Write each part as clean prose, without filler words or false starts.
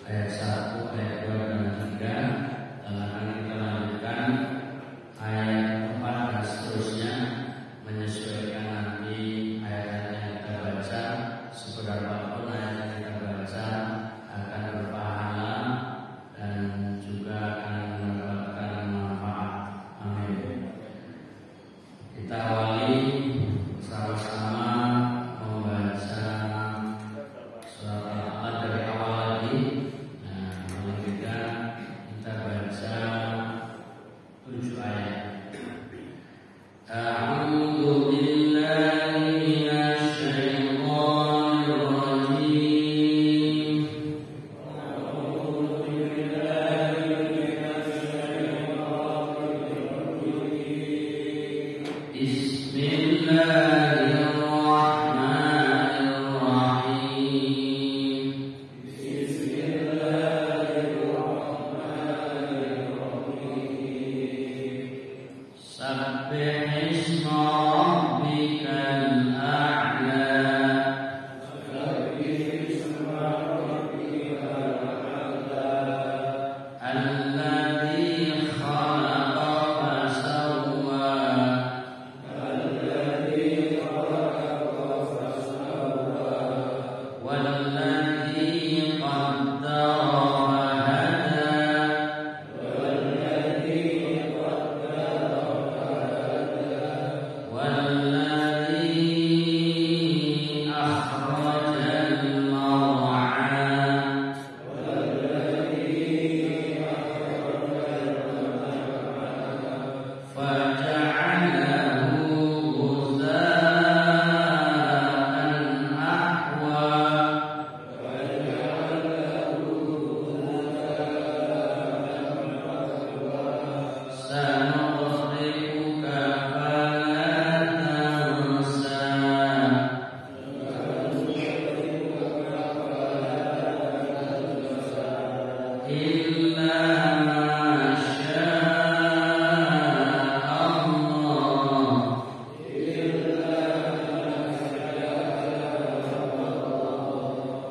ayat 1, ayat 2 dan 3. Dan akan kita lanjutkan ayat 4 dan seterusnya, menyesuaikan nanti ayat-ayat yang kita baca. Seberapa pun ayat yang kita baca akan berpahala dan juga akan mendapatkan manfaat. Amin. Kita awali sama-sama membaca surat Al-A'la dari awal lagi. Nah, paling tidak kita baca 7 ayat. A'udzu billahi minasy syaithanir rajim. Bismillahirrahmanirrahim. Sabbih isma rabbikal a'la. Alladzi khalaqa fasawwa. والذي قدر فهدى والذي أخرج المرعى فجعله غثاء أحوى. سنقرئك فلا تنسى إلا ما شاء الله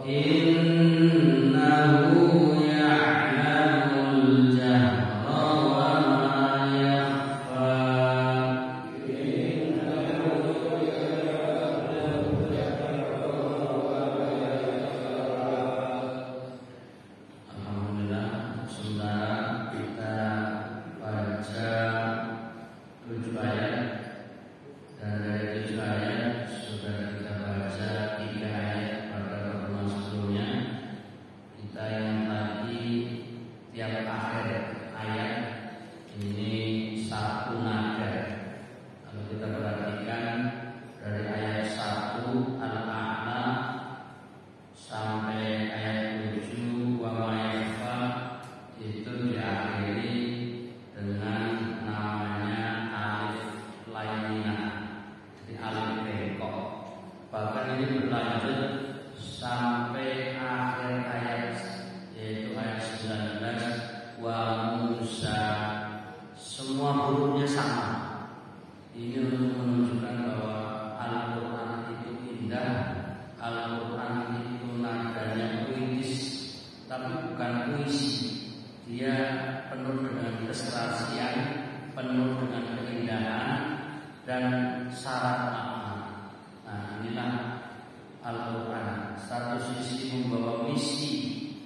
إنه يعلم الجهر وما يخفى. Alhamdulillah, saudara, kita baca 7 ayat. Dan dari 7 ayat sudah kita baca 3 ayat pada pertemuan sebelumnya. Kita yang tadi tiap akhir ayat ini satu nada. Kalau kita perhatikan dari ayat 1 Al-A'la sampai ayat 7 wa ma yakhfa itu diakhiri dengan namanya alif lainah, jadi alif bengkok. Bahkan ini berlanjut sampai akhir ayat, yaitu ayat 19 wa Musa. Semua hurufnya sama. Ini untuk menunjukkan bahwa Al-Quran itu indah, Al-Quran itu nadanya puitis, tapi bukan puisi. Dia penuh dengan keserasian, penuh dengan keindahan dan syarat makna. Nah, inilah Al-Quran. Satu sisi membawa misi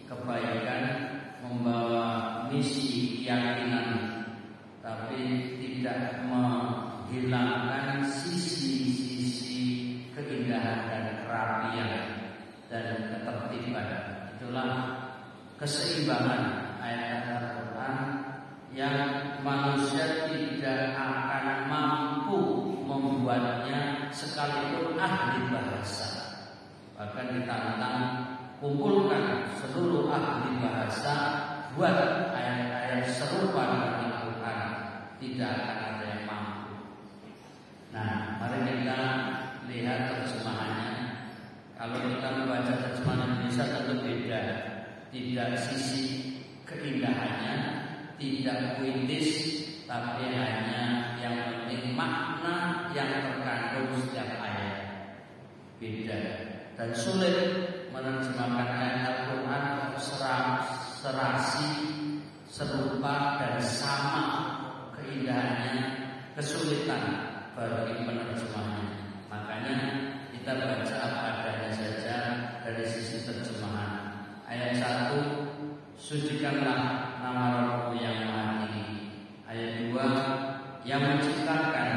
kebaikan, membawa misi keyakinan, tapi tidak menghilangkan sisi-sisi keindahan dan kerapian dan ketertiban. Itulah keseimbangan ayat Al-Quran yang manusia tidak akan mampu membuatnya sekalipun ahli bahasa. Bahkan ditantang, kumpulkan seluruh ahli bahasa, buat ayat-ayat serupa dengan Al-Quran, tidak akan ada yang mampu. Nah, mari kita lihat terjemahannya. Kalau kita membaca terjemahan Indonesia tentu beda. Tidak sisi keindahannya, tidak puitis, tapi hanya yang penting makna yang terkandung setiap ayat. Beda dan sulit menerjemahkan ayat Al-Quran serasi, serupa dan sama keindahannya, kesulitan bagi penerjemahnya. Makanya kita baca apa adanya saja dari sisi terjemahan. Ayat 1, sucikanlah nama Rabbmu yang Maha Tinggi. Ayat 2, yang menciptakan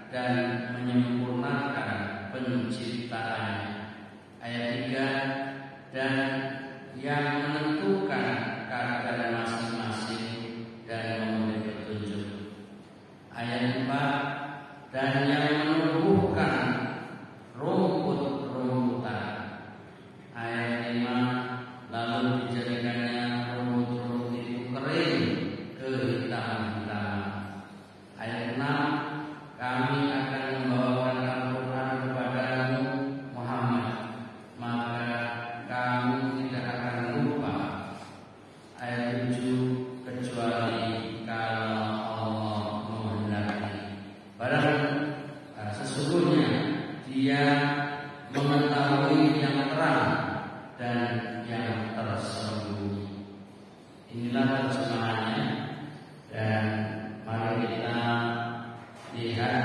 dan menyempurnakan penciptaannya. Ayat 3, dan yang menentukan keadaan masing-masing dan memberi petunjuk. Ayat 4, dan yang menumbuhkan rumput-rumputan. Ayat 5, lalu dijadikannya rumput-rumput itu kering kehitaman-hitaman. Ayat 6, kami akan membawakan Al-Quran kepadamu Muhammad, maka kamu tidak akan lupa. Ayat 7, kecuali kalau Allah menghendaki. Sesungguhnya Dia mengetahui yang terang dan yang tersembunyi. Inilah terjemahannya, dan mari kita lihat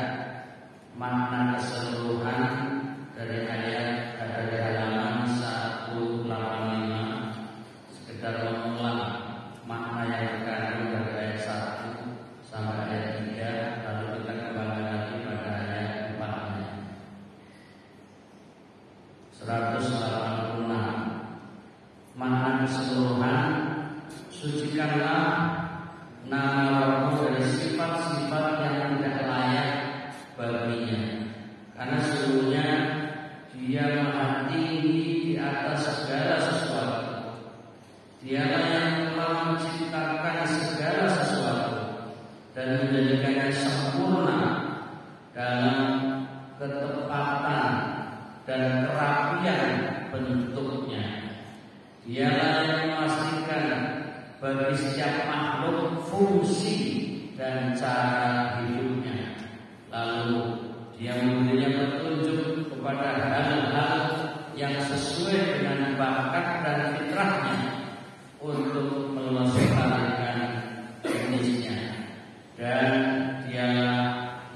makna keseluruhan dari ayat dari halaman 185. Sekedar mengulang makna yang terkandung dari ayat 1 sampai ayat 3, lalu kita kembali lagi pada ayat 4-nya. 186. Makna keseluruhan, sucikanlah nama Rabbmu dari sifat-sifat yang tidak layak baginya, karena sesungguhnya Dia Maha Tinggi di atas segala sesuatu. Dialah yang telah menciptakan segala sesuatu dan menjadikannya sempurna dalam ketepatan dan kerapian bentuknya. Dialah yang memastikan bagi setiap makhluk fungsi dan cara hidupnya. Lalu Dia memberinya petunjuk kepada hal-hal yang sesuai dengan bakat dan fitrahnya untuk melestarikan jenisnya. Dan Dialah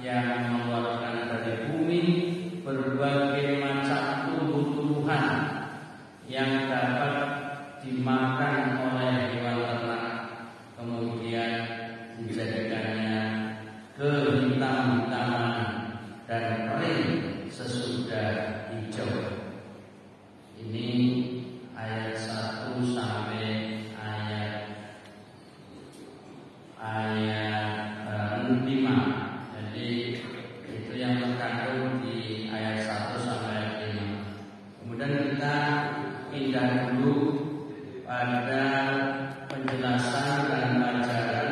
yang mengeluarkan dari bumi berbagai macam tumbuh-tumbuhan yang dapat dimakan oleh hewan ternak, kemudian dijadikannya kehitam-hitaman dan kering sesudah hijau. Ini ayat 1 sampai ayat 5. Jadi itu yang terkandung di ayat 1 sampai ayat 5. Kemudian kita pindah dulu pada penjelasan dan pelajaran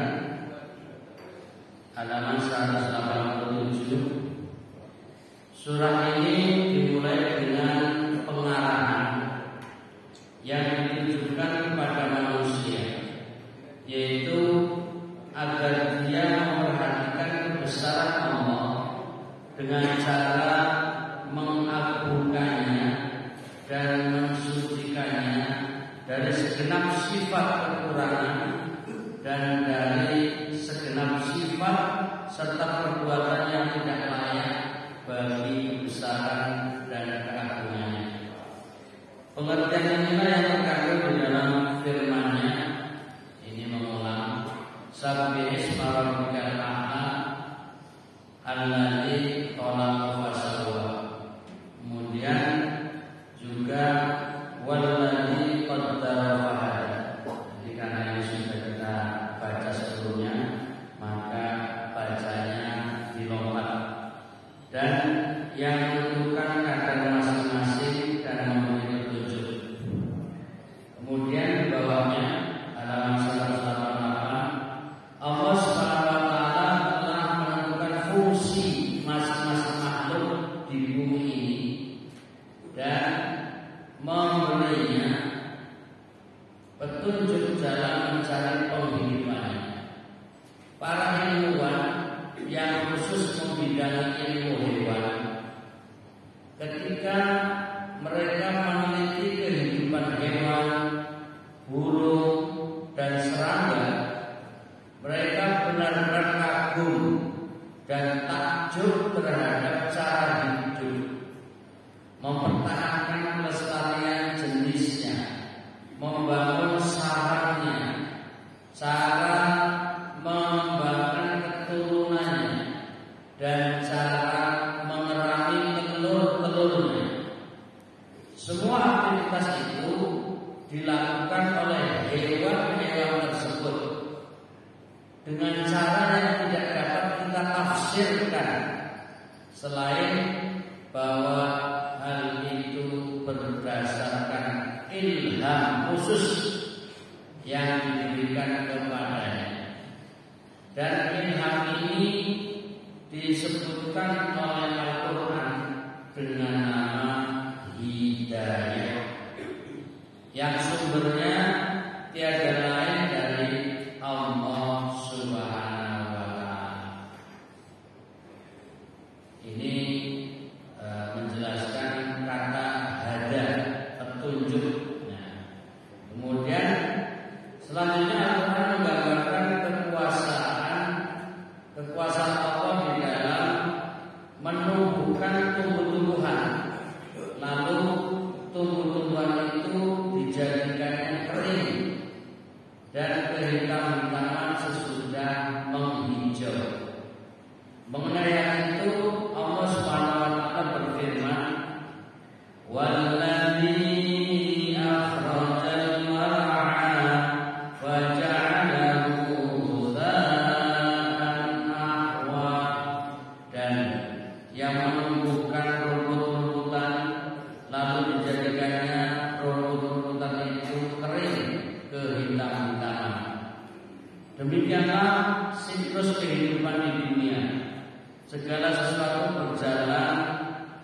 halaman 187. Surah ini dimulai dengan pengarahan yang ditujukan kepada manusia, yaitu agar dia memperhatikan kebesaran Allah dengan cara mengagungkannya dan mensucikannya dari segenap sifat kekurangan dan dari segenap sifat serta perbuatan yang tidak layak bagi kebesaran dan keagungannya. Pengertian inilah yang terkandung di dalam firman-Nya. Ini mengulang Sabbih isma rabbikal a'la alladzi khalaqa fasawwa. Kemudian juga walladzi qaddara fahada. Jadi karena ini sudah kita baca sebelumnya, maka bacanya dilompat. Dan yang menentukan kadar masing-masing dan memberi petunjuk. Kemudian di bawahnya halaman 188, Allah SWT telah menentukan fungsi masing-masing makhluk di bumi ini dan memberinya petunjuk jalan mencari penghidupannya. Para ilmuwan yang khusus membidangi ilmu hewan, ketika mereka meneliti kehidupan hewan, burung, cara hidup, mempertahankan kelestarian jenisnya, membangun sarangnya, cara mengembangkan keturunannya, dan cara mengerami telur-telurnya. Semua aktivitas itu dilakukan oleh hewan-hewan tersebut dengan cara yang tidak dapat kita tafsirkan, selain bahwa hal itu berdasarkan ilham khusus yang diberikan kepadanya. Dan ilham ini disebutkan oleh Al-Quran dengan nama hidayah, yang sumbernya tiada lain dari Allah Subhanahu wa Ta'ala. Ini menjelaskan kata hada, petunjuk. Nah, kemudian selanjutnya Al-Quran menggambarkan kekuasaan Allah di dalam menumbuhkan tumbuh-tumbuhan, lalu tumbuh-tumbuhan itu dijadikannya kering dan kehitam-hitaman sesudah menghijau. Mengenai hal itu Allah Subhanahu wa Ta'ala berfirman, "Walladzi akhrajal mar'a wa ja'alahu ghudhaan ahwa." Dan yang menumbuhkan rumput-rumputan lalu dijadikannya rumput-rumputan itu kering kehitam-hitaman. Demikianlah siklus kehidupan di dunia. Segala sesuatu berjalan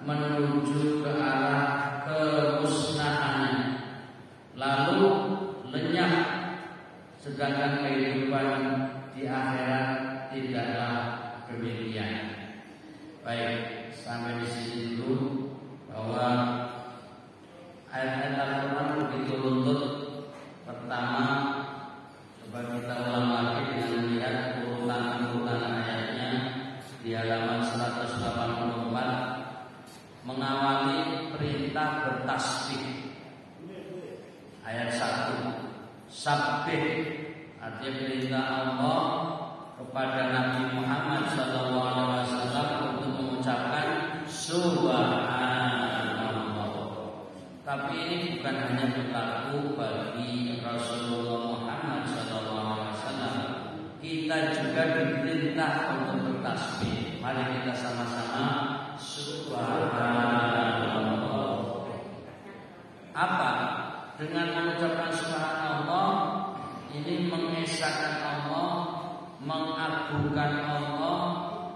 menuju ke arah kemusnahannya, lalu lenyap. Sedangkan kehidupan di akhirat tidaklah demikian. Baik, sampai di sini dulu bahwa ayat-ayat Al-Quran begitu runtut. Pertama, coba kita ulang lagi dengan melihat urutan ayatnya di halaman 184, mengawali perintah bertasbih. Ayat 1, sabbih, artinya perintah Allah kepada Nabi Muhammad SAW untuk mengucapkan subhanallah. Tapi ini bukan hanya berlaku bagi Rasulullah Muhammad SAW. Kita juga diperintah untuk bertasbih. Mari kita sama-sama subhanallah. Apa? Dengan mengucapkan subhanallah ini mengesahkan Allah, mengagungkan Allah,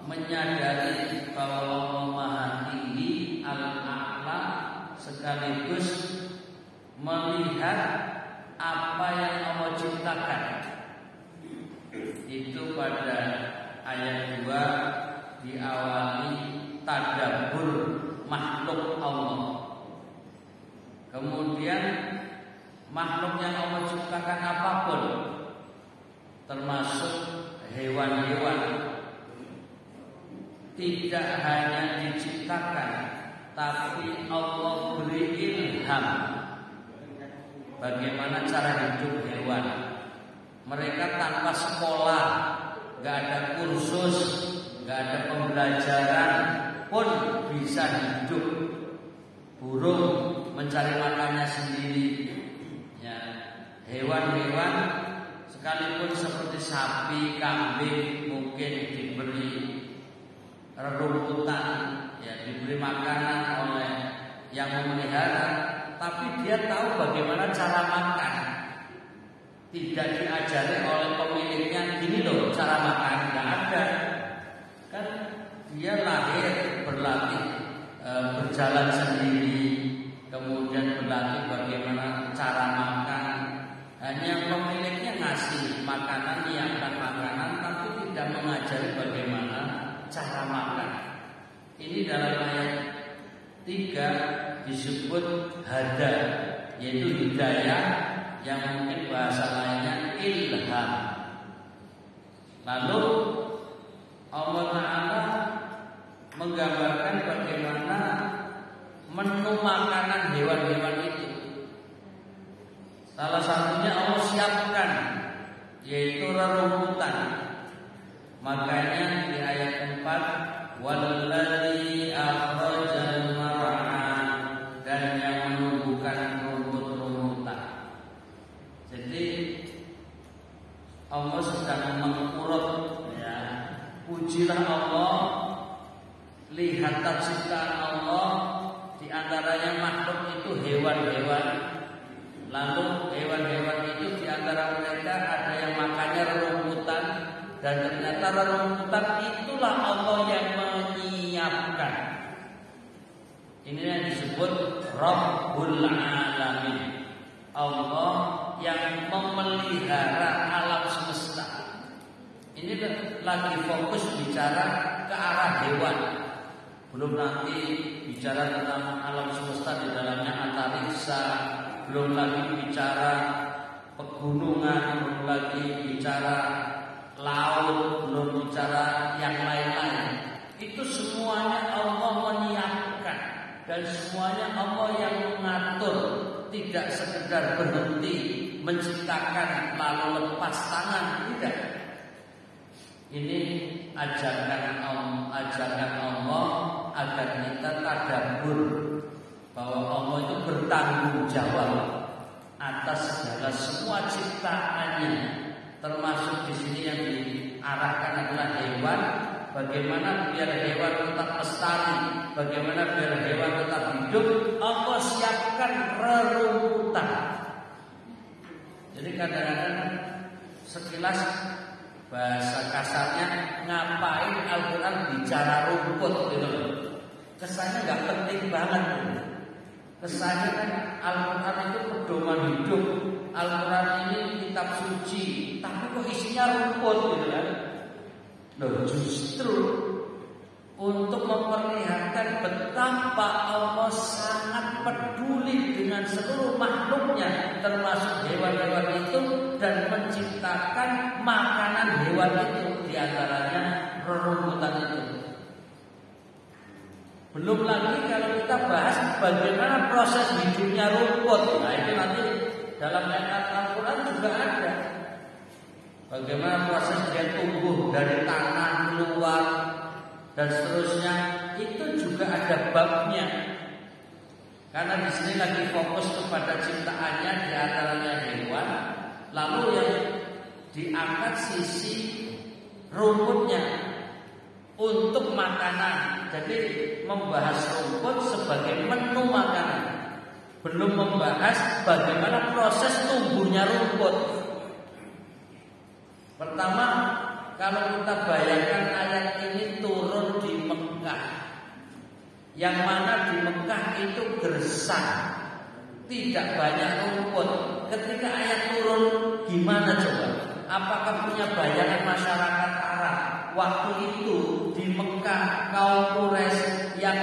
menyadari bahwa Allah Maha Tinggi, Al-A'la, sekaligus melihat apa yang Allah ciptakan. Itu pada ayat 2 diawali tadabbur makhluk Allah. Kemudian makhluk yang Allah ciptakan apapun, termasuk hewan-hewan, tidak hanya diciptakan, tapi Allah beri ilham bagaimana cara hidup hewan. Mereka tanpa sekolah, gak ada kursus, gak ada pembelajaran pun bisa hidup. Burung mencari makannya sendiri. Ya, hewan-hewan sekalipun seperti sapi, kambing mungkin diberi rerumputan, ya, diberi makanan oleh yang memelihara, tapi dia tahu bagaimana cara makan. Tidak diajari oleh pemiliknya, gini loh cara makan, nggak ada. Kan dia lahir berlatih, berjalan sendiri, kemudian berlatih bagaimana cara makan. Hanya pemiliknya ngasih makanan, nyiapkan makanan, tapi tidak mengajari bagaimana cara makan. Ini dalam ayat 3 disebut hada, yaitu hidayah, yang mungkin bahasa lainnya ilham. Lalu Allah Ta'ala menggambarkan yaitu rerumputan. Makanya di ayat 4, walladzi akhrajal mar'a, dan yang menumbuhkan rumput-rumputan. Jadi Allah sedang mengurut, ya. Pujilah Allah, lihat ciptaan Allah, di antaranya makhluk itu hewan-hewan. Lalu hewan-hewan itu di antara mereka ada yang makannya rerumputan, dan ternyata rerumputan itulah Allah yang menyiapkan. Ini yang disebut Rabbul Alamin. Allah yang memelihara alam semesta. Ini lagi fokus bicara ke arah hewan. Belum nanti bicara tentang alam semesta di dalamnya antariksa, belum lagi bicara pegunungan, belum lagi bicara laut, belum bicara yang lain-lain. Itu semuanya Allah menyiapkan, dan semuanya Allah yang mengatur. Tidak sekedar berhenti menciptakan lalu lepas tangan, tidak. Ini ajaran Allah agar kita tadabbur bahwa Allah itu bertanggung jawab atas segala semua ciptaannya, termasuk di sini yang diarahkan adalah hewan. Bagaimana biar hewan tetap lestari, bagaimana biar hewan tetap hidup, Allah siapkan rerumputan. Jadi kadang-kadang sekilas bahasa kasarnya, ngapain Al-Quran bicara rumput gitu loh. Kesannya nggak penting banget. Kesannya kan Al-Quran itu pedoman hidup, Al-Quran ini kitab suci, tapi kok isinya rumput gitu kan. Loh, justru untuk memperlihatkan betapa Allah sangat peduli dengan seluruh makhluknya, termasuk hewan-hewan itu, dan menciptakan makanan hewan itu, diantaranya rerumputan itu. Belum lagi kalau kita bahas bagaimana proses hidupnya rumput. Nah itu nanti dalam ayat Al-Quran juga ada. Bagaimana proses dia tumbuh dari tanah keluar dan seterusnya, itu juga ada babnya. Karena di sini lagi fokus kepada ciptaannya, di antaranya hewan. Lalu yang diangkat sisi rumputnya untuk makanan. Jadi membahas rumput sebagai menu makanan. Belum membahas bagaimana proses tumbuhnya rumput. Pertama, kalau kita bayangkan ayat ini turun di Mekah, yang mana di Mekah itu gersang, tidak banyak rumput. Ketika ayat turun, gimana coba? Apakah punya bayangan masyarakat Arab waktu itu di Mekah, kaum Quraisy yang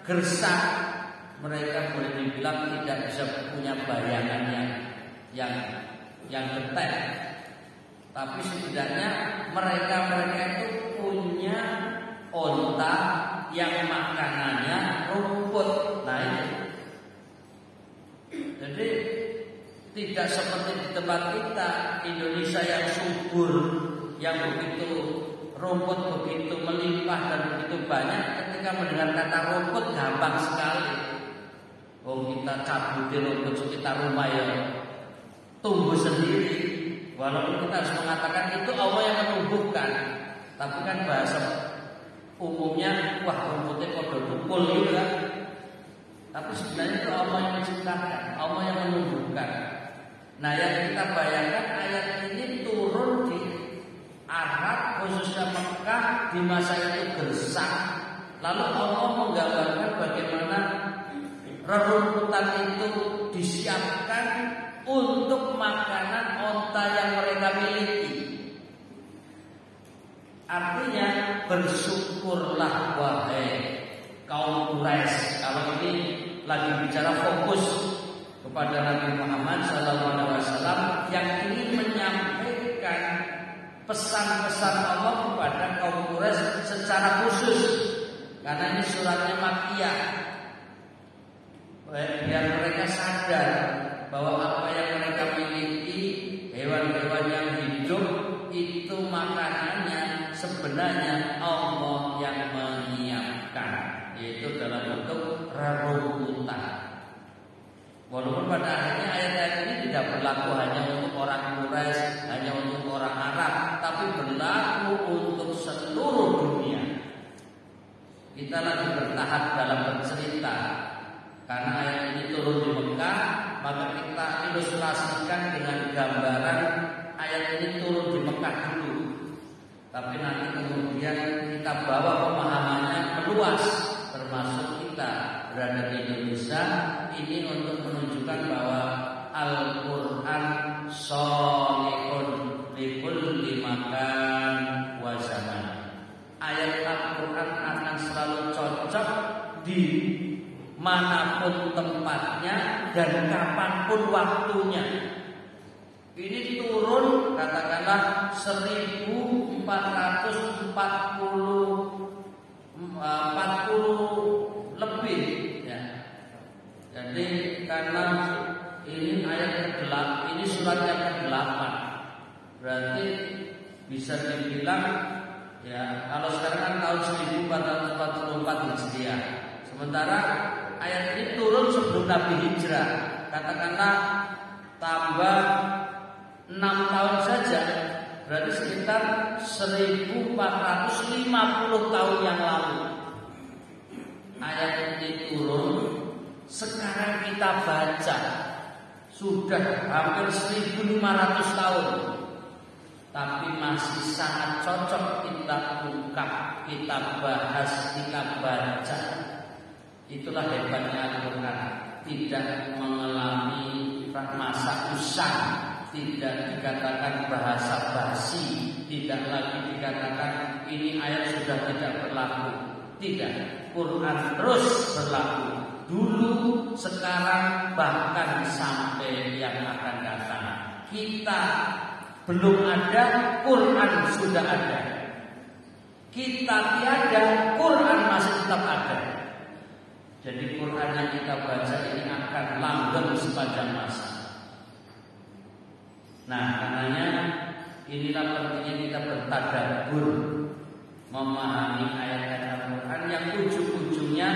gersang? Mereka boleh dibilang tidak bisa punya bayangan yang detail. Tapi setidaknya mereka itu punya onta yang makanannya rumput. Nah itu. Jadi tidak seperti di tempat kita Indonesia yang subur, yang begitu rumput begitu melimpah dan begitu banyak. Ketika mendengar kata rumput gampang sekali. Oh, kita cabutin rumput sekitar rumah ya tumbuh sendiri. Walaupun kita harus mengatakan itu Allah yang menumbuhkan, tapi kan bahasa umumnya wah rumputnya kode tukul gitu kan. Tapi sebenarnya itu Allah yang menciptakan, Allah yang menumbuhkan. Nah yang kita bayangkan ayat ini turun di Arab, khususnya Mekah, di masa itu gersang. Lalu Allah menggambarkan bagaimana rerumputan itu disiapkan untuk makanan onta yang mereka miliki. Artinya bersyukurlah wahai kaum Quraisy. Kalau ini lagi bicara fokus kepada Nabi Muhammad SAW yang ingin menyampaikan pesan-pesan Allah kepada kaum Quraisy secara khusus. Karena ini suratnya Makkiyah, biar mereka sadar bahwa apa yang mereka miliki, hewan-hewan yang hidup itu makanannya sebenarnya Allah yang menyiapkan, yaitu dalam bentuk rerumputan. Walaupun pada akhirnya ayat-ayat ini tidak berlaku hanya untuk orang Quraisy, hanya untuk orang Arab, tapi berlaku untuk seluruh dunia. Kita lagi bertahap dalam bercerita, karena ayat ini turun di Mekah, maka kita ilustrasikan dengan gambaran ayat ini turun di Mekah dulu. Tapi nanti kemudian kita bawa pemahamannya meluas, termasuk kita berada di Indonesia ini untuk menunjukkan bahwa Al-Quran sholihun likulli makan wa zaman. Ayat Al-Quran akan selalu cocok di manapun tempatnya dan kapanpun waktunya. Ini turun katakanlah 1440 lebih ya. Jadi karena ini ayat ke-8, ini surat yang ke-8. Berarti bisa dibilang ya, kalau sekarang kan tahun 1444 Hijriah. Sementara ayat ini turun sebelum Nabi hijrah. Katakanlah tambah 6 tahun saja, berarti sekitar 1450 tahun yang lalu ayat ini turun. Sekarang kita baca sudah hampir 1500 tahun, tapi masih sangat cocok kita ungkap, kita bahas, kita baca. Itulah hebatnya Al-Quran, tidak mengalami masa usang, tidak dikatakan bahasa basi, tidak lagi dikatakan ini ayat sudah tidak berlaku. Tidak, Quran terus berlaku, dulu, sekarang, bahkan sampai yang akan datang. Kita belum ada, Quran sudah ada. Kita tiada, Quran masih tetap ada. Jadi Quran yang kita baca ini akan langgeng sepanjang masa. Nah, karenanya inilah pentingnya kita bertadabbur, memahami ayat-ayat Al-Quran yang ujung-ujungnya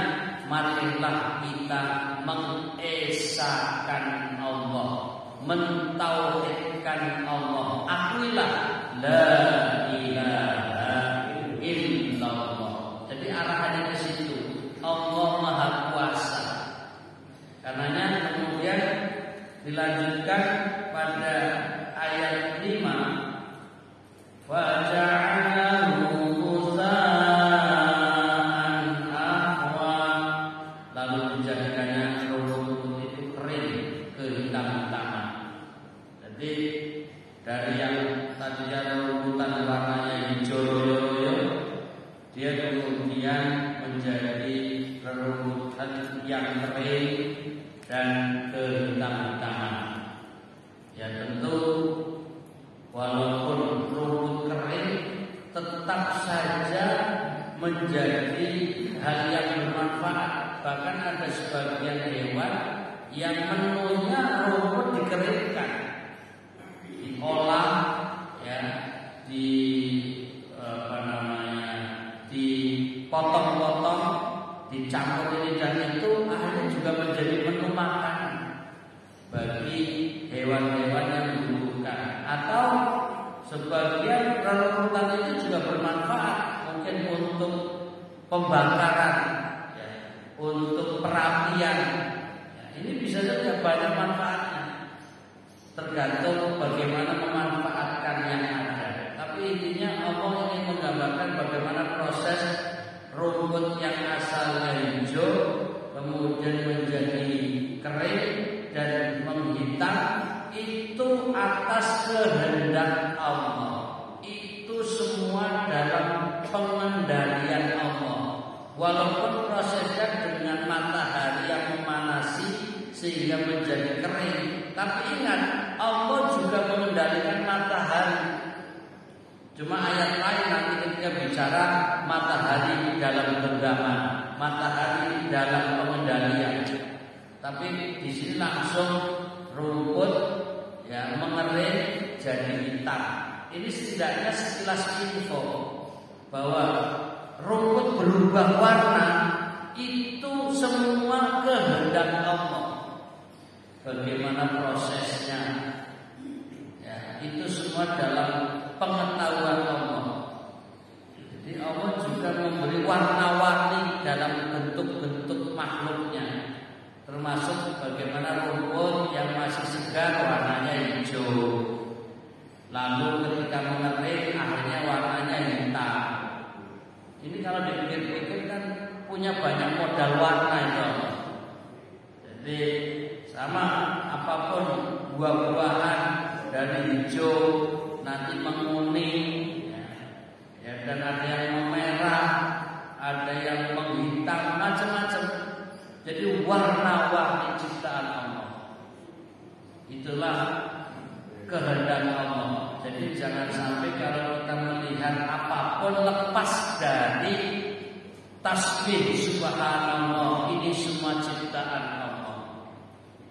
marilah kita mengesahkan Allah, mentauhidkan Allah. Akuilah la ilaha illallah. Jadi arahannya ke situ. Allah Maha Kuasa. Karenanya kemudian dilanjutkan pada ayat 5, wa ja'alahu ghusaan ahwa, lalu menjadikannya rumput itu kering kehitam-hitaman. Jadi dari yang tadinya rumputan warnanya hijau-hijau, dia kemudian menjadi rerumputan yang kering dan kehitam-hitaman. Ya tentu walaupun rumput kering tetap saja menjadi hal yang bermanfaat. Bahkan ada sebagian hewan yang menunya rumput dikeringkan, diolah, ya, dipotong-potong, dicampur ini dan itu, akhirnya juga menjadi menu makanan bagi hewan-hewan yang dibutuhkan. Atau sebagian rerumputan itu juga bermanfaat, mungkin untuk pembakaran, ya, untuk perapian. Ya, ini bisa saja banyak manfaatnya, tergantung bagaimana memanfaatkan yang ada. Tapi intinya Allah ingin menggambarkan bagaimana proses rumput yang asalnya hijau kemudian menjadi kering dan menghitam, itu atas kehendak Allah. Itu semua dalam pengendalian Allah. Walaupun prosesnya dengan matahari yang memanasi sehingga menjadi kering, tapi ingat, Allah juga mengendalikan matahari. Cuma ayat lain nanti ketika bicara matahari dalam genggaman, matahari dalam pengendalian. Tapi di sini langsung rumput, ya, mengering jadi hitam. ini setidaknya sekilas info bahwa rumput berubah warna itu semua kehendak Allah. Bagaimana prosesnya? Ya, itu semua dalam pengetahuan Allah. Jadi Allah juga memberi warna-warni dalam bentuk-bentuk makhluknya, termasuk bagaimana rumput yang masih segar warnanya hijau, lalu ketika mengering akhirnya warnanya hitam. Ini kalau dipikir-pikir kan punya banyak modal warna itu. Jadi sama apapun buah-buahan dari hijau nanti menguning. Ya, dan ada yang memerah, ada yang menghitam, macam-macam. Jadi warna-warni ciptaan Allah. Itulah kehendak Allah. Jadi jangan sampai kalau kita melihat apapun lepas dari tasbih subhanallah, ini semua ciptaan Allah.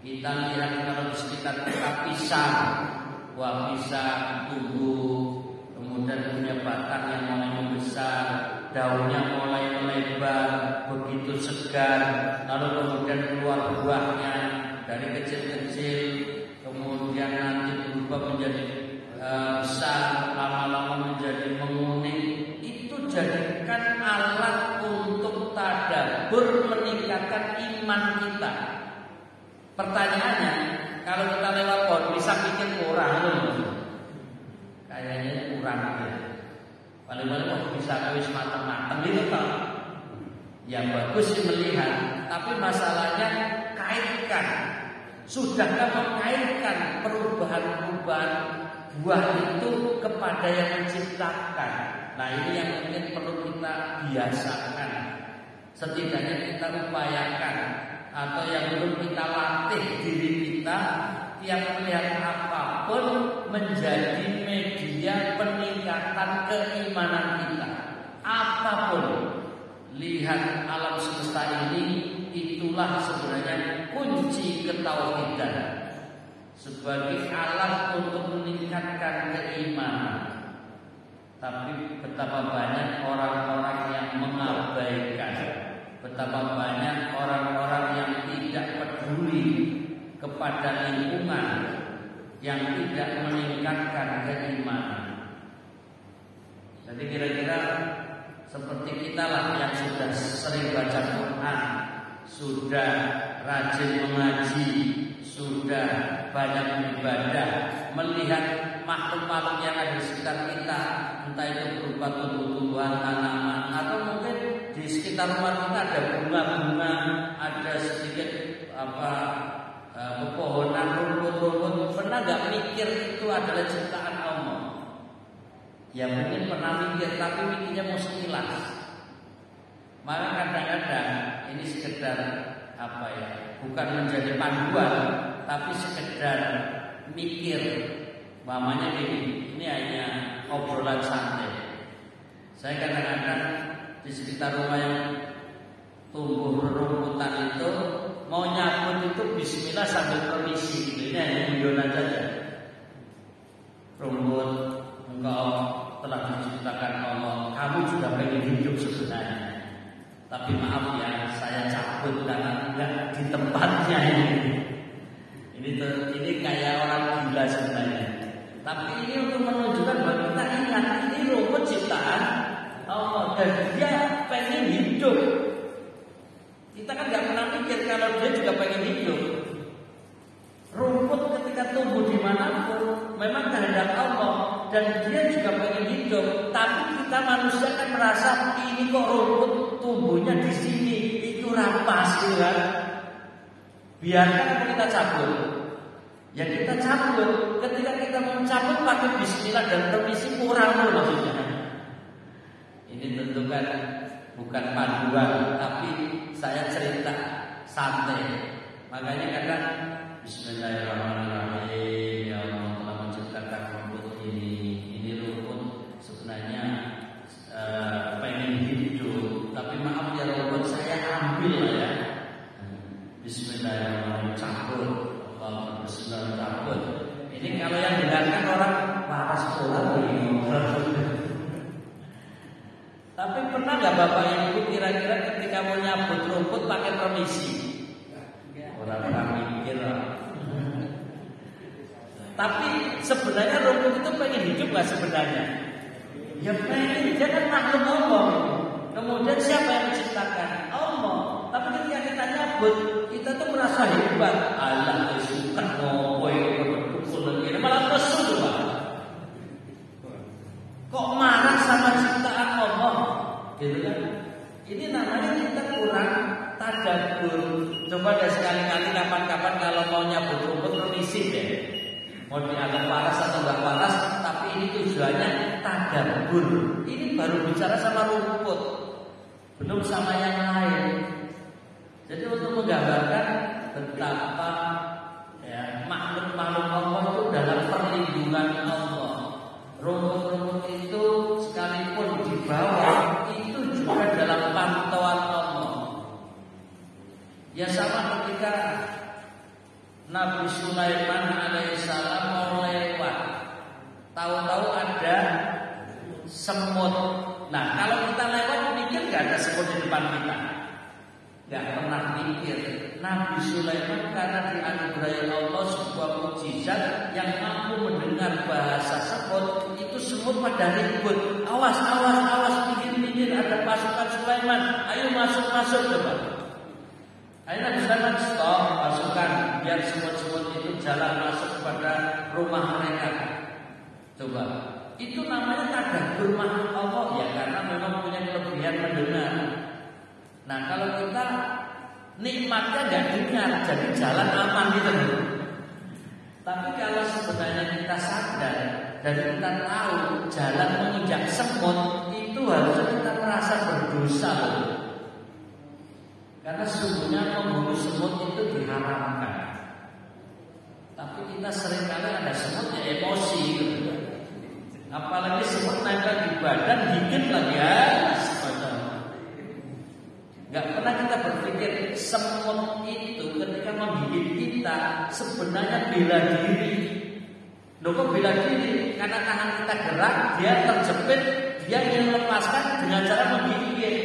Kita lihat kalau di sekitar kita pisang, wah pisang tumbuh, kemudian punya batang yang mulai membesar, daunnya mulai melebar, begitu segar, lalu kemudian keluar buahnya dari kecil-kecil, kemudian nanti berubah menjadi besar, lama-lama menjadi menguning. Itu jadikan alat untuk tadabbur, meningkatkan iman kita. Pertanyaannya, kalau kita lewat pohon pisang pikir kurang loh. Kayaknya kurang ya. Paling-paling kok bisa wis matang-matang gitu kan. Ya bagus sih melihat, tapi masalahnya kaitkan. Sudahkah mengkaitkan perubahan-perubahan buah itu kepada yang menciptakan? Nah ini yang mungkin perlu kita biasakan. Setidaknya kita upayakan, atau yang belum kita latih diri kita, tiap melihat apapun menjadi media peningkatan keimanan kita. Apapun, lihat alam semesta ini, itulah sebenarnya kunci ketauhidan sebagai alat untuk meningkatkan keimanan. Tapi betapa banyak orang-orang yang mengabaikan, betapa banyak orang-orang yang tidak peduli kepada lingkungan, yang tidak meningkatkan keimanan. Jadi kira-kira seperti kita lah yang sudah sering baca Quran, sudah rajin mengaji, sudah banyak beribadah, melihat makhluk-makhluk yang ada di sekitar kita, entah itu berupa tumbuh-tumbuhan, tanaman, atau mungkin di sekitar rumah kita ada bunga-bunga, ada sedikit pepohonan, rumput-rumput. Pernah gak mikir itu adalah ciptaan Allah? Ya mungkin pernah mikir, tapi mikirnya mau sekilas. Maka kadang-kadang ini sekedar bukan menjadi panduan, tapi sekedar mikir. Mamanya ini hanya obrolan santai. Saya kadang-kadang di sekitar rumah yang tumbuh rumputan itu, mau nyabut itu bismillah sambil permisi. Ini hanya guyonan saja. Rumput, engkau telah diciptakan Allah, kamu juga pengen hidup sebenarnya. Tapi maaf ya, saya cabut karena enggak di tempatnya ini. Ini kayak orang gila sebenarnya. Tapi ini untuk menunjukkan bahwa kita ingat ini rumput ciptaan Allah dan dia pengen hidup. Kita kan nggak pernah mikir kalau dia juga pengen hidup. Rumput ketika tumbuh dimanapun memang kehendak Allah dan dia juga pengen hidup. Tapi kita manusia kan merasa ini kok rumput tumbuhnya di sini, itu rampas gitu kan. Biarkan kita cabut. Ya kita cabut. Ketika kita mencabut pakai bismillah dan permisi kurang loh maksudnya. Ini tentu kan bukan panduan, tapi saya cerita santai. Makanya kadang bismillahirrahmanirrahim, ya Allah telah menciptakan rumput ini. Ini rumput sebenarnya pengen hidup, tapi maaf ya rumput saya ambil ya. Bismillahirrahmanirrahim, cabut. Bismillahirrahmanirrahim. Ini kalau yang dengarkan orang waras pula pernah nggak Bapak Ibu kira-kira ketika mau nyabut rumput pakai permisi? Orang-orang mikir. Tapi sebenarnya rumput itu pengen hidup nggak sebenarnya? Ya pengen, dia kan makhluk Allah. Kemudian siapa yang menciptakan? Allah. Tapi ketika kita nyabut, kita tuh merasa hebat. Allah suka ngopoy betul-betul malah kesel Pak. Kok marah sama ciptaan Allah? Gitu kan? Ini namanya kita kurang tadabbur. Coba deh sekali-kali kapan-kapan kalau mau nyabut rumput permisi deh. Mau dianggap waras atau enggak waras, tapi ini tujuannya tadabbur. Ini baru bicara sama rumput, belum sama yang lain. Jadi untuk menggambarkan betapa ya, makhluk-makhluk Allah itu dalam perlindungan Allah. Rumput-rumput itu sekalipun di bawah itu juga dalam pantauan Allah. Ya sama ketika Nabi Sulaiman alaihissalam mau lewat, tahu-tahu ada semut. Nah, kalau kita lewat mikir gak ada semut di depan kita? Gak pernah mikir. Nabi Sulaiman karena dianugerahi Allah sebuah mukjizat yang mampu mendengar bahasa semut, itu semut pada ribut. Awas, awas, awas, pinggir-pinggir, ada pasukan Sulaiman. Ayo masuk-masuk coba. Akhirnya Sulaiman stop pasukan biar semut-semut itu jalan masuk kepada rumah mereka. Coba, itu namanya tadabbur makhluk Allah ya, karena memang punya kelebihan mendengar. Nah kalau kita nikmatnya nggak dengar, jadi jalan aman gitu. Tapi kalau sebenarnya kita sadar dan kita tahu jalan menginjak semut, itu harusnya kita merasa berdosa loh. Karena sesungguhnya membunuh semut itu diharamkan. Tapi kita seringkali ada semut ya emosi gitu. Apalagi semut nempel di badan, dingin lagi ya. Gak pernah kita berpikir semut itu ketika menggigit kita sebenarnya bela diri. Loh kok bela diri? Karena tangan kita gerak, dia terjepit, dia ingin melepaskan dengan cara menggigit.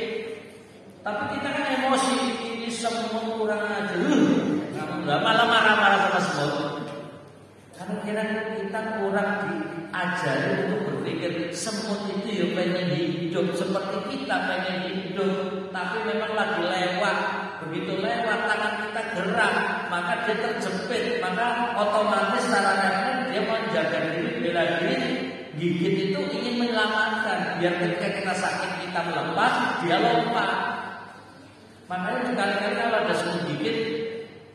Tapi kita kan emosi, ini semut kurang aja. Malah marah-marah sama semut. Karena kira-kira kita kurang diajari untuk berpikir semut itu ya pengen hidup seperti kita pengen hidup, tapi memang lagi lewat. Begitu lewat tangan kita gerak, maka dia terjepit, maka otomatis caranya dia menjaga diri, bela diri. Gigit itu ingin menyelamatkan, biar ketika kita sakit kita melepas, dia lompat. Makanya sekali-kali kalau ada semut gigit,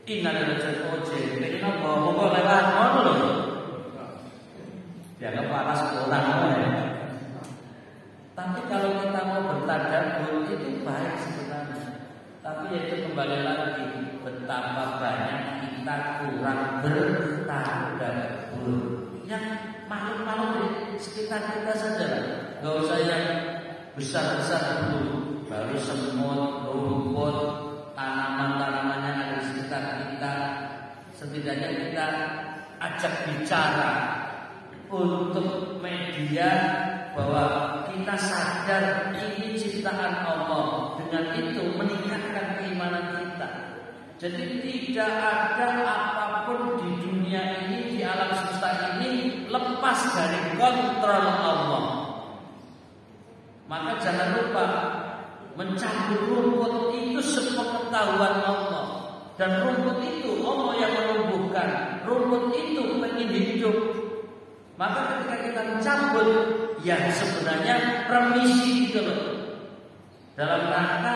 ingat ada ojek, kita bawa lewat mana loh? Dianggap panas orang ya. Tapi kalau kita mau bertadabbur itu baik sebenarnya. Tapi itu kembali lagi betapa banyak kita kurang bertadabbur. Yang makhluk-makhluk di sekitar kita saja, gak usah yang besar-besar dulu. Baru semut, rumput, tanaman-tanaman yang ada di sekitar kita, setidaknya kita ajak bicara untuk media bahwa kita sadar ini ciptaan Allah. Dengan itu meningkatkan keimanan kita. Jadi tidak ada apapun di dunia ini, di alam semesta ini lepas dari kontrol Allah. Maka jangan lupa mencabut rumput itu sepengetahuan Allah. Dan rumput itu Allah yang menumbuhkan. Rumput itu pengen hidup. Maka ketika kita mencabut, ya sebenarnya permisi itu loh. Dalam rangka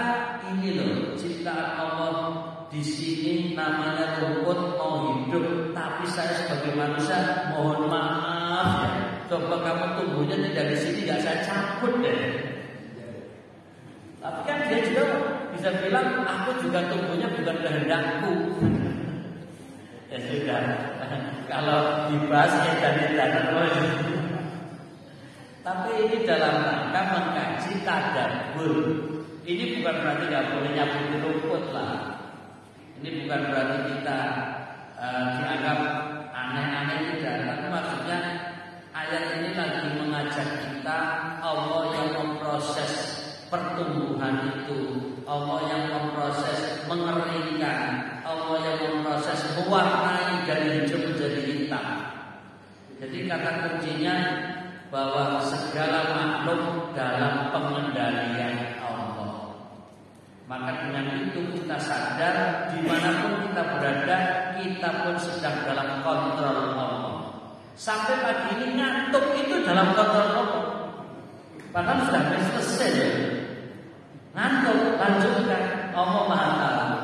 ini loh, ciptaan Allah di sini namanya rumput mau hidup, tapi saya sebagai manusia mohon maaf ya. Coba kamu tumbuhnya tidak di sini, nggak saya cabut deh. Tapi kan dia juga bisa bilang, aku juga tumbuhnya bukan kehendakku. Ya sudah. Kalau dibahas edan-edan terus. Tapi ini dalam rangka mengkaji tadabbur. Ini bukan berarti nggak boleh nyabut rumput lah. Ini bukan berarti kita dianggap aneh-aneh tidak. Tapi maksudnya ayat ini lagi mengajak kita Allah yang memproses pertumbuhan itu, Allah yang memproses mengeringkan, Allah yang memproses mewarnai dari hijau menjadi hitam. Jadi kata kuncinya bahwa segala makhluk dalam pengendalian Allah. Maka dengan itu kita sadar dimanapun kita berada, kita pun sedang dalam kontrol Allah. Sampai pagi ini ngantuk itu dalam kontrol Allah. Bahkan sudah selesai ya. Ngantuk, lanjutkan, Allah Maha Tahu.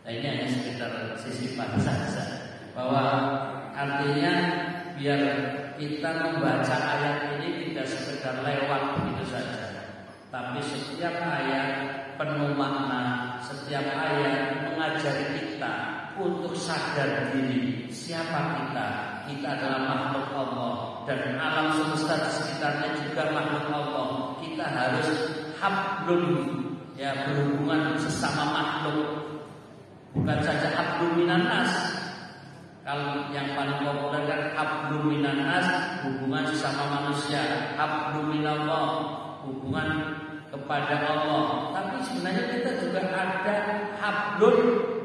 Nah, ini hanya sekitar sisipan saja. Bahwa artinya biar kita membaca ayat ini tidak sekedar lewat begitu saja, tapi setiap ayat penuh makna, setiap ayat mengajari kita untuk sadar diri siapa kita. Kita adalah makhluk Allah dan alam semesta di sekitarnya juga makhluk Allah. Kita harus hablun, ya, berhubungan sesama makhluk, bukan saja hablun minan nas. Kalau yang paling populer kan hablum minan nas, hubungan sesama manusia, hablum minallah, hubungan kepada Allah. Tapi sebenarnya kita juga ada hablum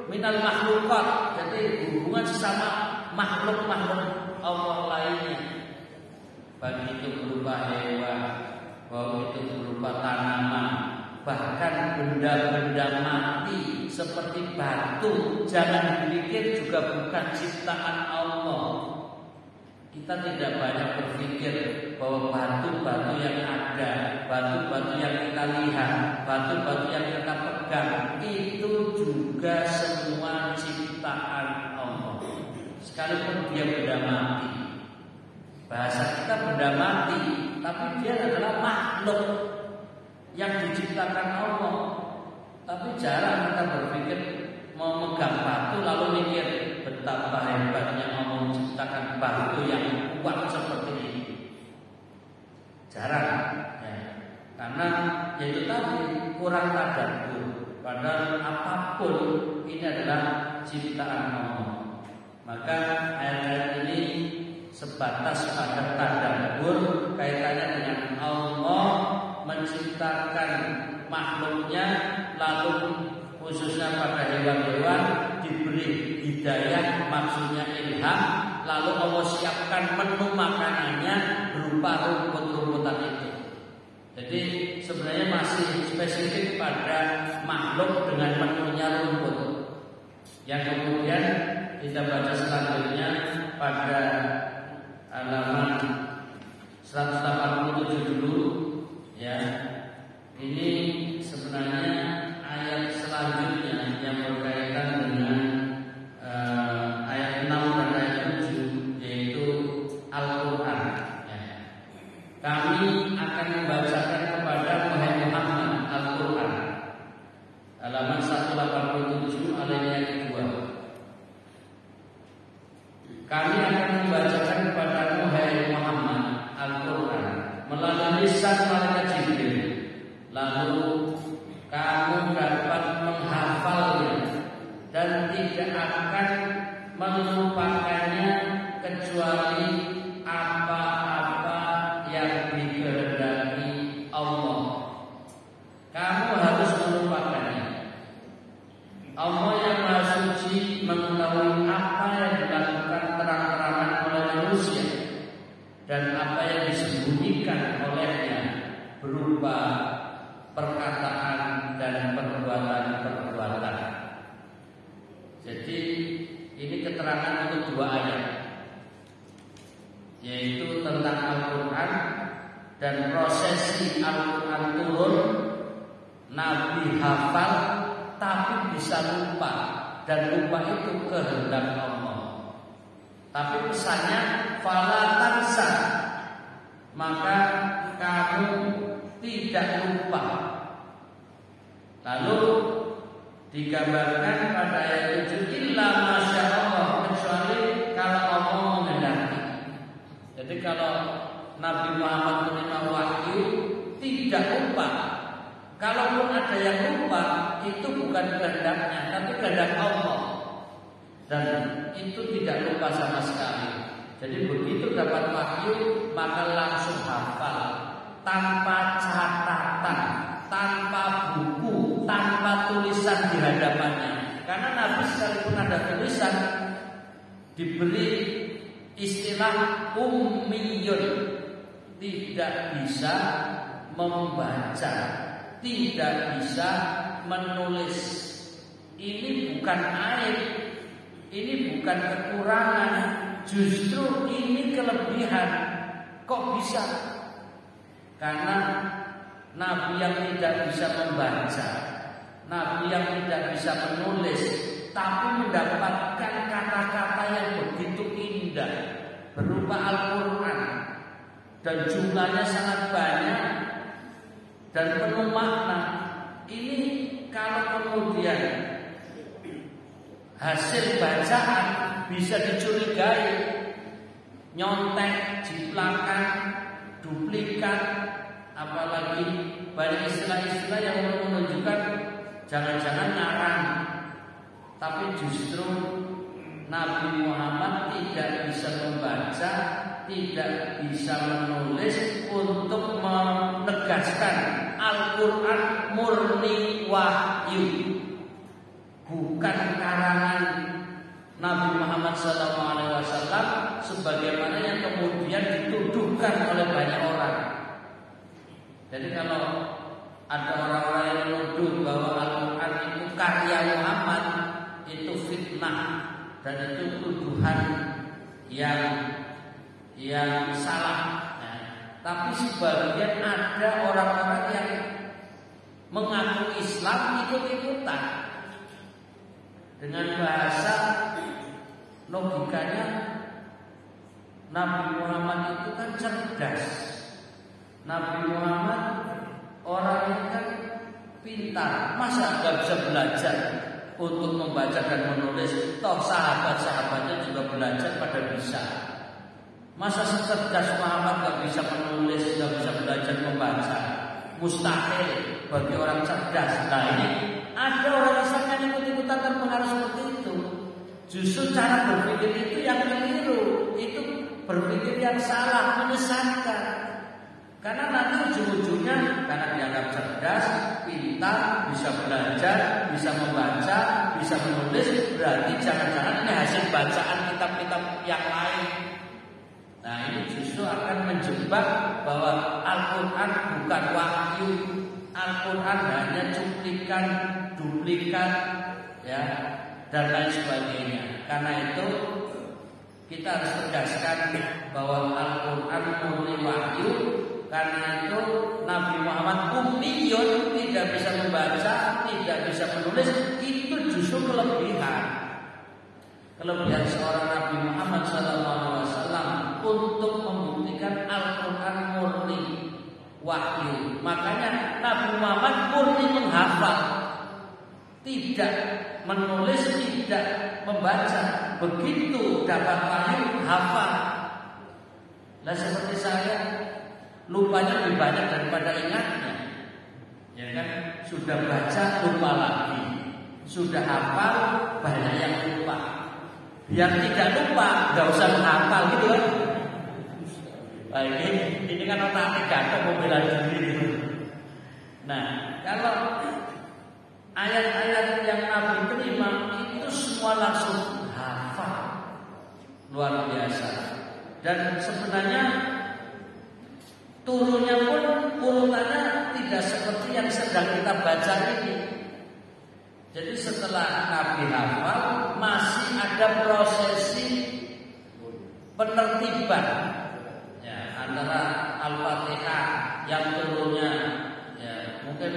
minal makhlukat, jadi hubungan sesama makhluk-makhluk Allah lainnya. Baik itu berupa hewan, baik itu berupa tanaman, bahkan benda-benda mati seperti batu, jangan dipikir juga bukan ciptaan Allah. Kita tidak banyak berpikir bahwa batu-batu yang ada, batu-batu yang kita lihat, batu-batu yang kita pegang, itu juga semua ciptaan Allah. Sekalipun dia benda mati, bahasa kita benda mati, tapi dia adalah makhluk yang diciptakan Allah. Tapi jarang kita berpikir mau megang batu lalu mikir betapa hebatnya Allah menciptakan batu yang kuat seperti ini. Jarang ya. Karena yaitu tadi kurang tadabbur. Padahal apapun ini adalah ciptaan Allah. Maka ayat-ayat ini sebatas pada tadabbur kaitannya dengan Allah menciptakan makhluknya, lalu khususnya pada hewan-hewan diberi hidayah, maksudnya ilham, lalu Allah siapkan menu makanannya berupa rumput-rumputan itu. Jadi sebenarnya masih spesifik pada makhluk dengan menunya rumput. Yang kemudian kita baca selanjutnya pada halaman 187 dulu. Ya, ini sebenarnya ayat selanjutnya yang berkaitan dengan ayat 6 dan ayat 7, yaitu Al-Quran. Ya. Kami akan membacakan kepada Muhammad Al-Quran, halaman 187 ayat 2. Kami akan membacakan kepada Muhammad Al-Quran melalui lisan malaikat Jibril, lalu kamu dapat menghafalnya dan tidak akan melupakannya kecuali apa-apa yang dikehendaki Allah. Kamu harus melupakannya. Allah yang Maha Suci mengetahui apa yang dilakukan terang-terangan oleh manusia dan apa yang disembunyikan olehnya berupa perkataan dan perbuatan-perbuatan. Jadi ini keterangan untuk dua ayat, yaitu tentang Al-Quran dan prosesi Al-Quran turun. Nabi hafal tapi bisa lupa, dan lupa itu kehendak Allah. Tapi pesannya fala tansa, maka kamu tidak lupa. Lalu digambarkan pada ayat 7, illa masya Allah, kecuali kalau Allah menghendaki. Jadi kalau Nabi Muhammad menerima wahyu tidak lupa. Kalaupun ada yang lupa, itu bukan kehendaknya, tapi kehendak Allah. Dan itu tidak lupa sama sekali. Jadi begitu dapat wahyu maka langsung hafal. tanpa catatan, tanpa buku, tanpa tulisan di hadapannya. Karena Nabi sekalipun ada tulisan diberi istilah ummiyun, tidak bisa membaca, tidak bisa menulis. Ini bukan aib, ini bukan kekurangan, justru ini kelebihan. Kok bisa? Karena Nabi yang tidak bisa membaca, Nabi yang tidak bisa menulis, tapi mendapatkan kata-kata yang begitu indah berupa Al-Quran, dan jumlahnya sangat banyak dan penuh makna. Ini kalau kemudian hasil bacaan bisa dicurigai, nyontek, jiplakan, duplikat, apalagi banyak istilah-istilah yang menunjukkan jangan-jangan ngarang. Tapi justru Nabi Muhammad tidak bisa membaca, tidak bisa menulis untuk menegaskan Al-Quran murni wahyu, bukan karangan Nabi Muhammad SAW sebagaimana yang kemudian dituduhkan oleh banyak orang. Jadi kalau ada orang-orang yang menuduh bahwa Al-Quran itu karya Muhammad, itu fitnah dan itu tuduhan yang salah. Nah, tapi sebagian ada orang-orang yang mengaku Islam ikut-ikutan dengan bahasa logikanya. Nabi Muhammad itu kan cerdas, Nabi Muhammad orangnya kan pintar, masa nggak bisa belajar untuk membaca dan menulis? Toh sahabat-sahabatnya juga belajar pada bisa. Masa secerdas Muhammad nggak bisa menulis, nggak bisa belajar membaca? Mustahil bagi orang cerdas. Nah ini ada orang Islam yang ikut-ikutan terpengaruh seperti itu. Justru cara berpikir itu yang keliru, itu berpikir yang salah, menyesatkan. Karena nanti ujung-ujungnya karena dianggap cerdas, pintar, bisa belajar, bisa membaca, bisa menulis, berarti jangan-jangan ini hasil bacaan kitab-kitab yang lain. Nah ini justru akan menjebak bahwa Al-Quran bukan wahyu, Al-Quran hanya cuplikan, duplikat, ya, dan lain sebagainya. Karena itu kita harus tegaskan bahwa Al-Quran murni wahyu. Karena itu Nabi Muhammad ummiyun, tidak bisa membaca, tidak bisa menulis. Itu justru kelebihan seorang Nabi Muhammad SAW untuk membuktikan Al-Quran murni wahyu. Makanya Nabi Muhammad murni menghafal, tidak menulis, tidak membaca. Begitu dapat wahyu, hafal. Nah seperti saya, lupanya lebih banyak daripada ingatnya. Ya kan? Sudah baca lupa lagi, sudah hafal banyak yang lupa. Biar tidak lupa, nggak usah menghafal gitu kan? Nah, ini kan otaknya gantung mau bela diri. Nah, kalau ayat-ayat yang Nabi terima itu semua langsung hafal, luar biasa. Dan sebenarnya turunnya pun urutannya tidak seperti yang sedang kita baca ini. Jadi setelah Nabi hafal masih ada prosesi penertiban, ya, antara Al-Fatihah yang turunnya ya mungkin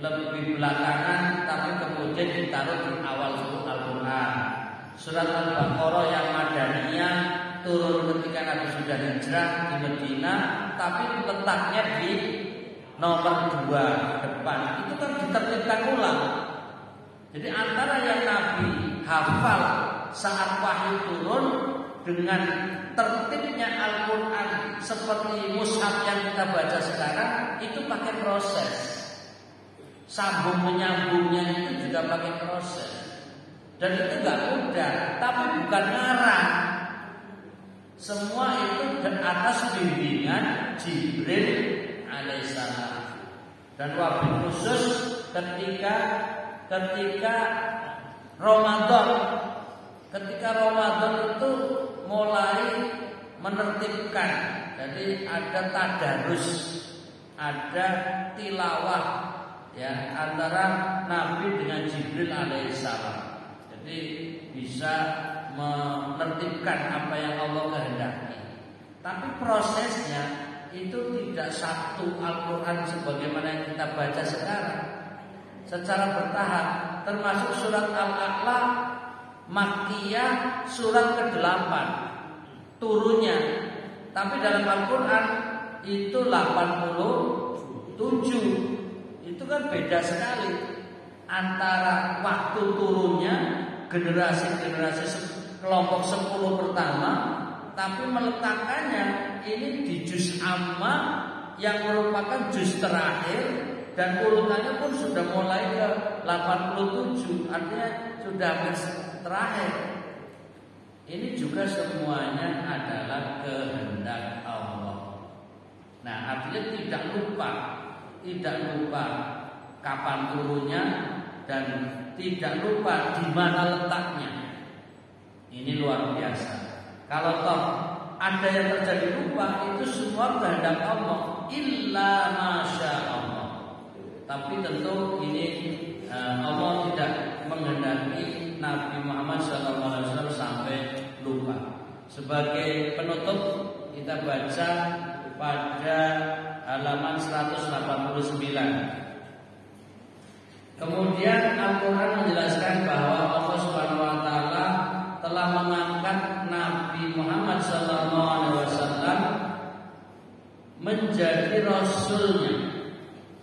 lebih belakangan, tapi kemudian ditaruh di awal surat Al-Quran. Surat Al-Baqarah yang Madaniyah turun ketika Nabi sudah hijrah di Medina, tapi letaknya di nomor 2 depan. Itu kan ditertibkan ulang. Jadi antara yang Nabi hafal saat wahyu turun dengan tertibnya Al-Quran seperti mushaf yang kita baca sekarang, itu pakai proses. Sambung menyambungnya itu juga pakai proses. Dan itu gak mudah, tapi bukan ngarang. Semua itu atas bimbingan Jibril alaihissalam. Dan wabil khusus ketika Ramadan itu mulai menertibkan. Jadi ada tadarus, ada tilawah ya antara Nabi dengan Jibril alaihissalam. Jadi bisa menertibkan apa yang Allah kehendaki. Tapi prosesnya itu tidak satu Al-Quran sebagaimana yang kita baca sekarang. Secara bertahap, termasuk surat Al-A'la Makkiyah surat ke-8 turunnya. Tapi dalam Al-Quran itu 87. Itu kan beda sekali antara waktu turunnya generasi-generasi kelompok 10 pertama, tapi meletakkannya ini di juz amma yang merupakan juz terakhir, dan urutannya pun sudah mulai ke 87, artinya sudah hampir terakhir. Ini juga semuanya adalah kehendak Allah. Nah, artinya tidak lupa kapan turunnya dan tidak lupa di mana letaknya. Ini luar biasa. Kalau toh ada yang terjadi lupa, itu semua kehendak Allah, illa masya Allah. Tapi tentu ini Allah tidak menghendaki Nabi Muhammad SAW sampai lupa. Sebagai penutup, kita baca pada halaman 189. Kemudian Al-Quran menjelaskan bahwa Allah Subhanahu wa Ta'ala telah mengangkat Nabi Muhammad SAW menjadi rasulnya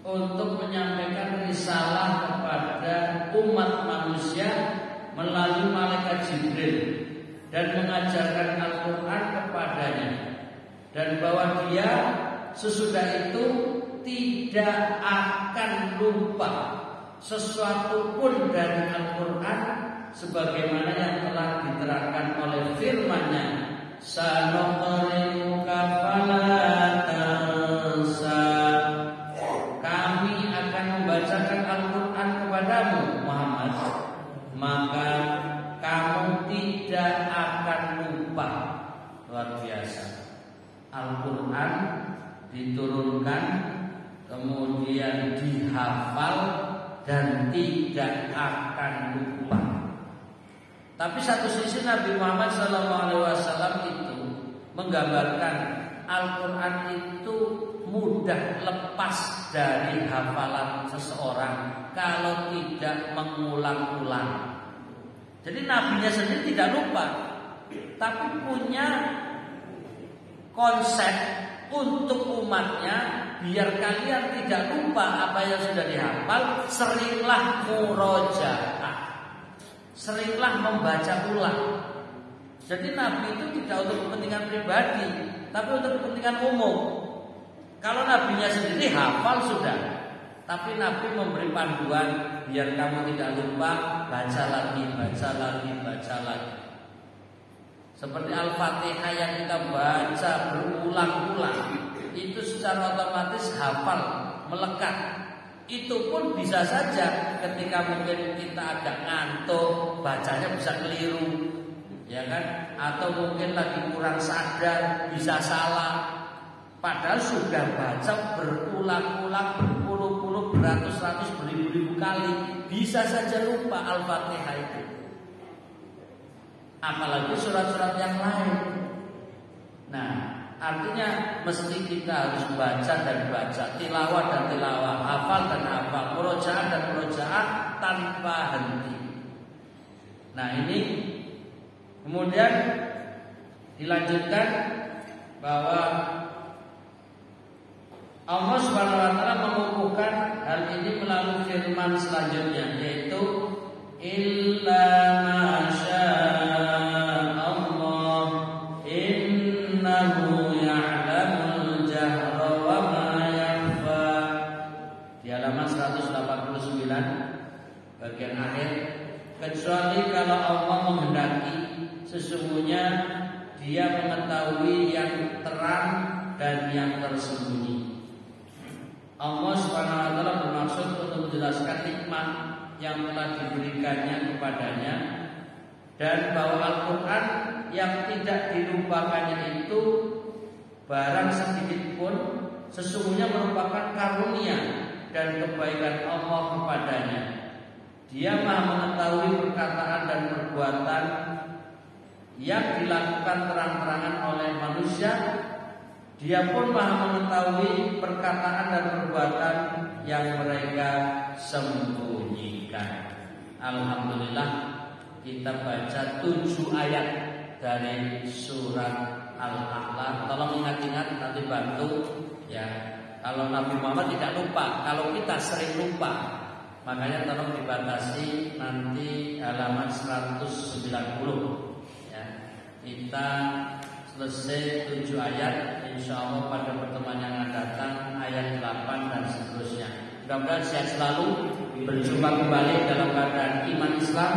untuk menyampaikan risalah kepada umat manusia melalui malaikat Jibril dan mengajarkan Al-Quran kepadanya, dan bahwa dia sesudah itu tidak akan lupa sesuatu pun dari Al-Quran sebagaimana yang telah diterangkan oleh firman-Nya, sanuqri'uka fala tansa. Kami akan membacakan Al-Quran kepadamu Muhammad, maka kamu tidak akan lupa. Luar biasa. Al-Quran diturunkan, kemudian dihafal dan tidak akan lupa. Tapi satu sisi Nabi Muhammad SAW itu menggambarkan Al-Quran itu mudah lepas dari hafalan seseorang kalau tidak mengulang-ulang. Jadi nabinya sendiri tidak lupa, tapi punya konsep untuk umatnya, biar kalian tidak lupa apa yang sudah dihafal. Seringlah murojaah, seringlah membaca ulang. Jadi Nabi itu tidak untuk kepentingan pribadi, tapi untuk kepentingan umum. Kalau nabinya sendiri hafal sudah, tapi Nabi memberi panduan biar kamu tidak lupa, baca lagi. Seperti Al-Fatihah yang kita baca berulang-ulang, itu secara otomatis hafal, melekat. Itu pun bisa saja ketika mungkin kita agak ngantuk, bacanya bisa keliru, ya kan? Atau mungkin lagi kurang sadar, bisa salah. Padahal sudah baca berulang-ulang, berpuluh-puluh, beratus-ratus, beribu-ribu kali, bisa saja lupa Al-Fatihah itu. Apalagi surat-surat yang lain. Nah, artinya mesti kita harus baca dan baca, tilawah dan tilawah, hafal dan hafal, murojaah dan murojaah tanpa henti. Nah, ini kemudian dilanjutkan bahwa Allah Subhanahu wa Ta'ala mengukuhkan hal ini melalui firman selanjutnya, yaitu illa masya Allah innahu ya'lamul jahra wa ma yakhfa. Di halaman 189 bagian akhir, kecuali kalau Allah menghendaki, sesungguhnya Dia mengetahui yang terang dan yang tersembunyi. Allah Subhanahu wa taala bermaksud untuk menjelaskan nikmat yang telah diberikannya kepadanya, dan bahwa Al-Quran yang tidak dilupakannya itu barang sedikit pun sesungguhnya merupakan karunia dan kebaikan Allah kepadanya. Dia Maha mengetahui perkataan dan perbuatan yang dilakukan terang-terangan oleh manusia. Dia pun Maha mengetahui perkataan dan perbuatan yang mereka sembunyikan. Alhamdulillah, kita baca 7 ayat dari surat Al-A'la. Tolong ingat-ingat, nanti bantu ya. Kalau Nabi Muhammad tidak lupa, kalau kita sering lupa, makanya tolong dibatasi nanti halaman 190 ya. Kita selesai 7 ayat, insya Allah pada pertemuan yang akan datang ayat 8 dan seterusnya. Mudah-mudahan sehat selalu, berjumpa kembali dalam keadaan iman Islam,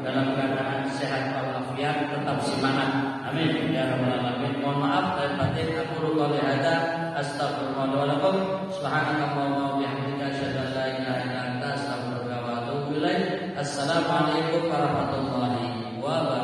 dalam keadaan sehat walafiat, tetap semangat. Amin ya rabbal alamin. Mohon maaf lahir batin. Aku qouli hadza astaghfirullah wa lakum. Subhanakallahumma wa bihamdika asyhadu an la ilaha illa anta astaghfiruka wa atubu ilaik. Assalamualaikum warahmatullahi wabarakatuh.